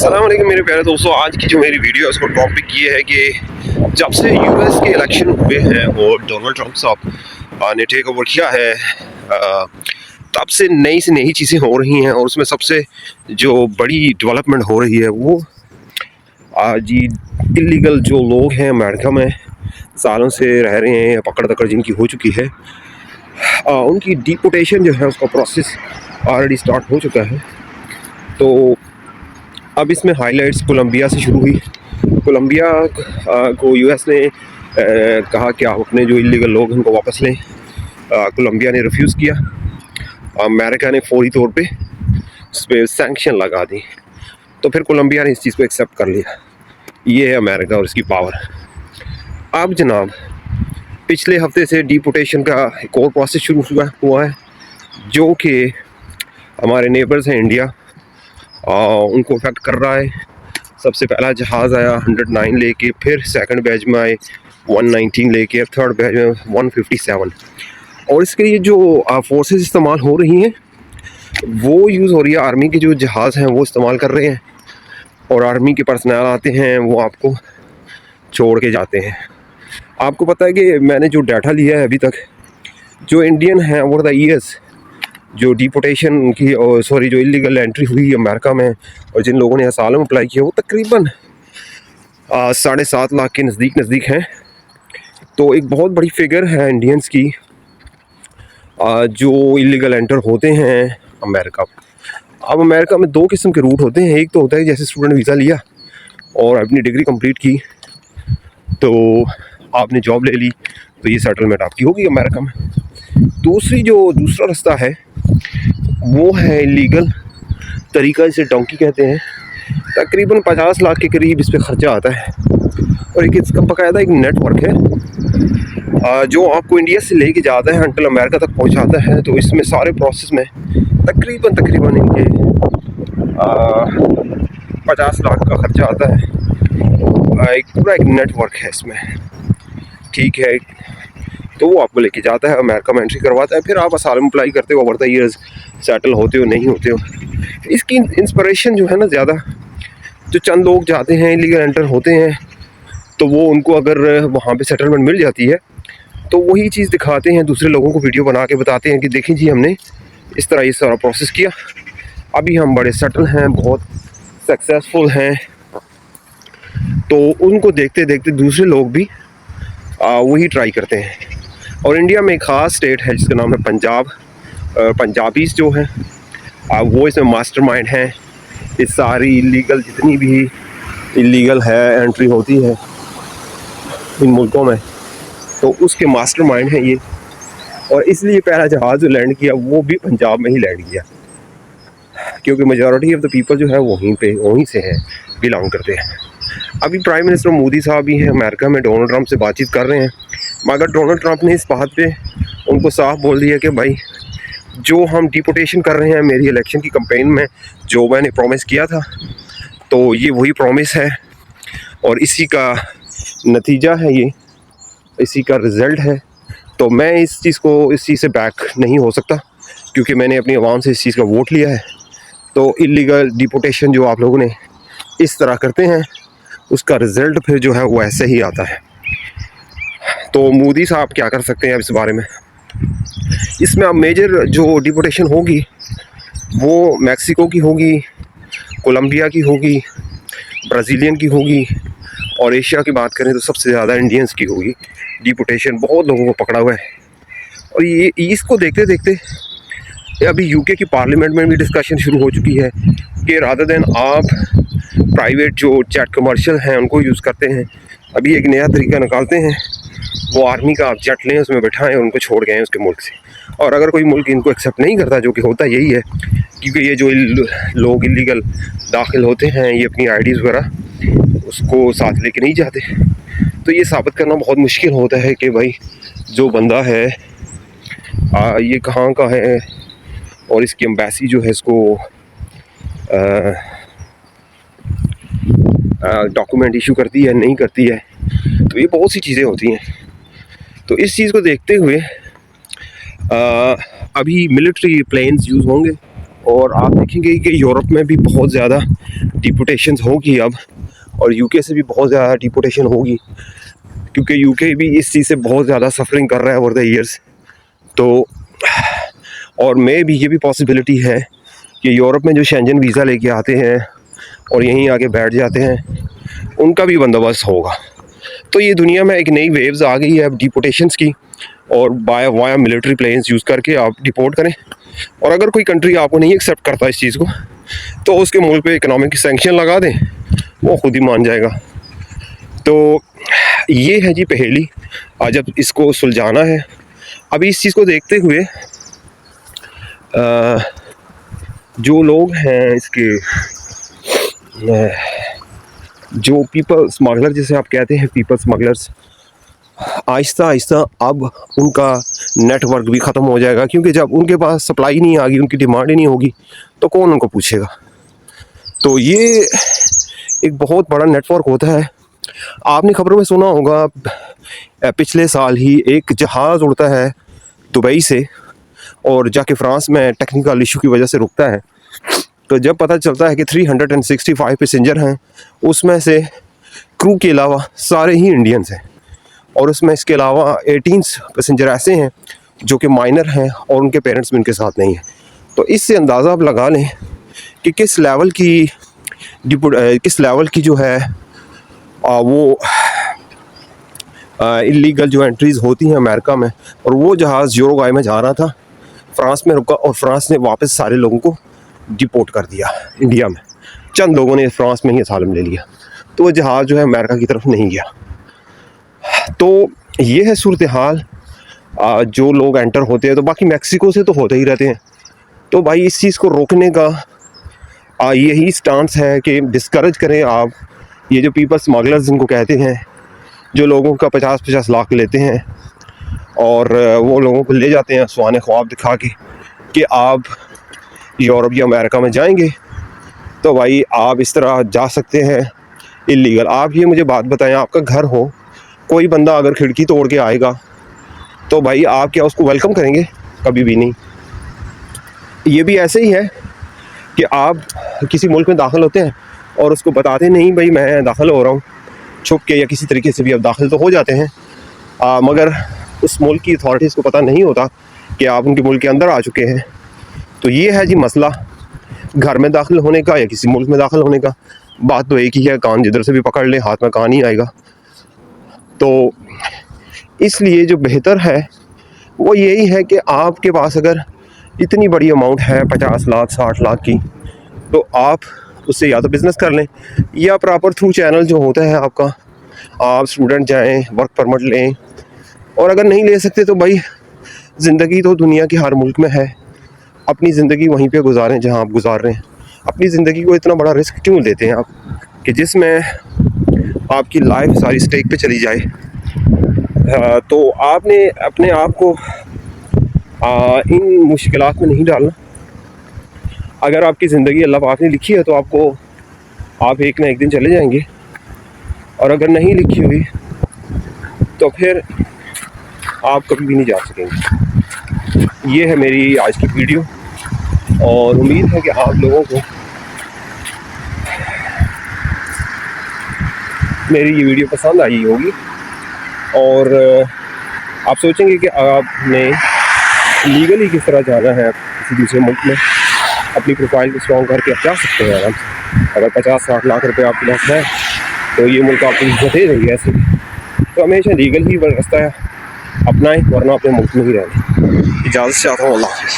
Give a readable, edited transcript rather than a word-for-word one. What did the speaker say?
अस्सलाम वालेकुम मेरे प्यारे दोस्तों। आज की जो मेरी वीडियो है उसका टॉपिक ये है कि जब से यूएस के इलेक्शन हुए हैं और डोनाल्ड ट्रंप साहब ने टेक ओवर किया है, तब से नई चीज़ें हो रही हैं और उसमें सबसे जो बड़ी डेवलपमेंट हो रही है वो आज इलीगल जो लोग हैं अमेरिका में सालों से रह रहे हैं, पकड़ दकड़ जिनकी हो चुकी है, उनकी डिपोर्टेशन जो है उसका प्रोसेस ऑलरेडी स्टार्ट हो चुका है। तो अब इसमें हाइलाइट्स कोलंबिया से शुरू हुई। कोलंबिया को यूएस ने कहा कि आप अपने जो इलीगल लोग हैं उनको वापस लें। कोलंबिया ने रिफ्यूज़ किया। अमेरिका ने फौरी तौर पे उस पर सैंक्शन लगा दी। तो फिर कोलंबिया ने इस चीज़ को एक्सेप्ट कर लिया। ये है अमेरिका और इसकी पावर। अब जनाब पिछले हफ्ते से डिपोर्टेशन का एक और प्रोसेस शुरू हुआ है जो कि हमारे नेबर्स हैं इंडिया, उनको इफेक्ट कर रहा है। सबसे पहला जहाज़ आया 109 लेके, फिर सेकंड बैच में आए 119 लेके, थर्ड बैच में 157। और इसके लिए जो फोर्सेस इस्तेमाल हो रही हैं वो यूज़ हो रही है, आर्मी के जो जहाज़ हैं वो इस्तेमाल कर रहे हैं और आर्मी के पर्सनल आते हैं वो आपको छोड़ के जाते हैं। आपको पता है कि मैंने जो डाटा लिया है अभी तक, जो इंडियन हैं ओवर द ईयर्स जो डिपोर्टेशन की जो इलीगल एंट्री हुई अमेरिका में और जिन लोगों ने असालम अप्लाई किया वो तकरीबन 7.5 लाख के नज़दीक हैं। तो एक बहुत बड़ी फिगर है इंडियंस की जो इलीगल एंटर होते हैं अमेरिका। अब अमेरिका में दो किस्म के रूट होते हैं। एक तो होता है जैसे स्टूडेंट वीज़ा लिया और अपनी डिग्री कंप्लीट की तो आपने जॉब ले ली तो ये सेटलमेंट आपकी होगी अमेरिका में। दूसरा रास्ता है वो है इलीगल तरीका, इसे डोंकी कहते हैं। तकरीबन 50 लाख के करीब इस पर ख़र्चा आता है और एक इसका बाकायदा एक नेटवर्क है जो आपको इंडिया से लेके जाता है अंटिल अमेरिका तक पहुंचाता है। तो इसमें सारे प्रोसेस में तकरीबन इनके 50 लाख का ख़र्चा आता है। एक पूरा एक नेटवर्क है इसमें, ठीक है। तो वो आपको लेके जाता है, अमेरिका में एंट्री करवाता है, फिर आप असालम अप्लाई करते हो, ओवर द ईयर्स सेटल होते हो नहीं होते हो। इसकी इंस्पिरेशन जो है ना, ज़्यादा जो चंद लोग जाते हैं इलीगल एंटर होते हैं तो वो उनको अगर वहाँ पे सेटलमेंट मिल जाती है तो वही चीज़ दिखाते हैं, दूसरे लोगों को वीडियो बना के बताते हैं कि देखें जी हमने इस तरह ये सारा प्रोसेस किया, अभी हम बड़े सेटल हैं, बहुत सक्सेसफुल हैं। तो उनको देखते देखते दूसरे लोग भी वही ट्राई करते हैं। और इंडिया में एक ख़ास स्टेट है जिसका नाम है पंजाब। पंजाबीज़ जो हैं वो इसमें मास्टरमाइंड हैं। ये सारी इलीगल जितनी भी इलीगल है एंट्री होती है इन मुल्कों में तो उसके मास्टरमाइंड हैं ये। और इसलिए पहला जहाज़ जो लैंड किया वो भी पंजाब में ही लैंड किया क्योंकि मेजॉरिटी ऑफ द पीपल जो है वहीं से हैं, बिलोंग करते हैं। अभी प्राइम मिनिस्टर मोदी साहब भी हैं अमेरिका में, डोनाल्ड ट्रंप से बातचीत कर रहे हैं, मगर डोनाल्ड ट्रंप ने इस बात पे उनको साफ बोल दिया कि भाई जो हम डिपोर्टेशन कर रहे हैं मेरी इलेक्शन की कैंपेन में जो मैंने प्रॉमिस किया था तो ये वही प्रॉमिस है और इसी का नतीजा है, ये इसी का रिज़ल्ट है। तो मैं इस चीज़ से बैक नहीं हो सकता क्योंकि मैंने अपनी आवाम से इस चीज़ का वोट लिया है। तो इलीगल डिपोर्टेशन जो आप लोगों ने इस तरह करते हैं उसका रिज़ल्ट फिर जो है वो ऐसे ही आता है। तो मोदी साहब क्या कर सकते हैं अब इस बारे में? इसमें अब मेजर जो डिपोर्टेशन होगी वो मैक्सिको की होगी, कोलंबिया की होगी, ब्राज़ीलियन की होगी और एशिया की बात करें तो सबसे ज़्यादा इंडियंस की होगी। डिपोर्टेशन बहुत लोगों को पकड़ा हुआ है और ये इसको देखते देखते अभी यूके की पार्लियामेंट में भी डिस्कशन शुरू हो चुकी है कि रादर देन आप प्राइवेट जो जेट कमर्शियल हैं उनको यूज़ करते हैं, अभी एक नया तरीका निकालते हैं, वो आर्मी का आप जेट लें, उसमें बैठाएं और उनको छोड़ गए उसके मुल्क से। और अगर कोई मुल्क इनको एक्सेप्ट नहीं करता, जो कि होता यही है क्योंकि ये जो लोग इलीगल दाखिल होते हैं ये अपनी आईडीज़ वगैरह उसको साथ लेके नहीं जाते, तो ये साबित करना बहुत मुश्किल होता है कि भाई जो बंदा है ये कहाँ का है और इसकी एम्बेसी जो है इसको डॉक्यूमेंट इशू करती है नहीं करती है। तो ये बहुत सी चीज़ें होती हैं। तो इस चीज़ को देखते हुए अभी मिलिट्री प्लेन्स यूज़ होंगे और आप देखेंगे कि यूरोप में भी बहुत ज़्यादा डिपोटेशंस होगी अब, और यूके से भी बहुत ज़्यादा डिपोटेशन होगी, क्योंकि यूके भी इस चीज़ से बहुत ज़्यादा सफरिंग कर रहा है ओवर द ईयर्स। तो और मे भी ये भी पॉसिबिलिटी है कि यूरोप में जो शेंजन वीज़ा लेके आते हैं और यहीं आके बैठ जाते हैं, उनका भी बंदोबस्त होगा। तो ये दुनिया में एक नई वेव्स आ गई है अब डिपोटेशंस की, और वाया मिलिट्री प्लेन्स यूज़ करके आप डिपोर्ट करें। और अगर कोई कंट्री आपको नहीं एक्सेप्ट करता इस चीज़ को, तो उसके मुल्क पे इकोनॉमिक सैंक्शन लगा दें, वो खुद ही मान जाएगा। तो ये है जी पहेली, आज अब इसको सुलझाना है। अभी इस चीज़ को देखते हुए जो लोग हैं इसके जो पीपल स्मगलर जिसे आप कहते हैं, पीपल स्मगलर्स, आहिस्ता आहिस्ता अब उनका नेटवर्क भी ख़त्म हो जाएगा, क्योंकि जब उनके पास सप्लाई नहीं आएगी, उनकी डिमांड ही नहीं होगी, तो कौन उनको पूछेगा। तो ये एक बहुत बड़ा नेटवर्क होता है। आपने खबरों में सुना होगा, पिछले साल ही एक जहाज़ उड़ता है दुबई से और जाके फ्रांस में टेक्निकल इशू की वजह से रुकता है। तो जब पता चलता है कि 365 पैसेंजर हैं, उसमें से क्रू के अलावा सारे ही इंडियंस हैं, और उसमें इसके अलावा 18 पैसेंजर ऐसे हैं जो कि माइनर हैं और उनके पेरेंट्स भी उनके साथ नहीं हैं। तो इससे अंदाज़ा आप लगा लें कि किस लेवल की जो है वो इलीगल जो एंट्रीज़ होती हैं अमेरिका में। और वो जहाज़ यूरुग्वे में जा रहा था, फ्रांस में रुका, और फ्रांस ने वापस सारे लोगों को डिपोर्ट कर दिया इंडिया में। चंद लोगों ने फ्रांस में ही असालम ले लिया, तो वो जहाज़ जो है अमेरिका की तरफ नहीं गया। तो ये है सूरत हाल। जो लोग एंटर होते हैं, तो बाकी मैक्सिको से तो होते ही रहते हैं। तो भाई इस चीज़ को रोकने का यही स्टांस है कि डिस्करेज करें आप ये जो पीपल स्मगलर्स जिनको कहते हैं, जो लोगों का 50-50 लाख लेते हैं और वो लोगों को ले जाते हैं सुहाने ख्वाब दिखा के कि आप यूरोप या अमेरिका में जाएंगे। तो भाई आप इस तरह जा सकते हैं इलीगल। आप ये मुझे बात बताएं, आपका घर हो, कोई बंदा अगर खिड़की तोड़ के आएगा, तो भाई आप क्या उसको वेलकम करेंगे? कभी भी नहीं। ये भी ऐसे ही है कि आप किसी मुल्क में दाखिल होते हैं और उसको बताते नहीं भाई मैं दाखिल हो रहा हूँ, छुप के या किसी तरीके से भी आप दाखिल तो हो जाते हैं, मगर उस मुल्क की अथॉरिटीज़ को पता नहीं होता कि आप उनके मुल्क के अंदर आ चुके हैं। तो ये है जी मसला घर में दाखिल होने का या किसी मुल्क में दाखिल होने का। बात तो एक ही है, कान जिधर से भी पकड़ ले, हाथ में कान ही आएगा। तो इसलिए जो बेहतर है वो यही है कि आपके पास अगर इतनी बड़ी अमाउंट है 50 लाख 60 लाख की, तो आप उससे या तो बिज़नेस कर लें या प्रॉपर थ्रू चैनल जो होता है आपका, आप स्टूडेंट जाएं, वर्क परमिट लें। और अगर नहीं ले सकते तो भाई ज़िंदगी तो दुनिया के हर मुल्क में है, अपनी ज़िंदगी वहीं पे गुजारें जहां आप गुजार रहे हैं। अपनी ज़िंदगी को इतना बड़ा रिस्क क्यों लेते हैं आप कि जिसमें आपकी लाइफ सारी स्टेक पे चली जाए। तो आपने अपने आप को इन मुश्किलात में नहीं डालना। अगर आपकी ज़िंदगी अल्लाह पाक ने लिखी है तो आप एक ना एक दिन चले जाएंगे, और अगर नहीं लिखी हुई तो फिर आप कभी भी नहीं जा सकेंगे। ये है मेरी आज की वीडियो, और उम्मीद है कि आप लोगों को मेरी ये वीडियो पसंद आई होगी, और आप सोचेंगे कि आपने लीगली किस तरह जाना है किसी दूसरे मुल्क में। अपनी प्रोफाइल को स्ट्रॉन्ग करके आप जा सकते हैं आराम से। अगर 50-60 लाख रुपए आपके पास है तो ये मुल्क आपको इज्जत दे देंगे ऐसे भी। तो हमेशा लीगल ही रास्ता अपनाएं, वरना अपने मुल्क में ही रहना। इजाज़त चाहता हूँ, अल्लाह हाफ़िज़।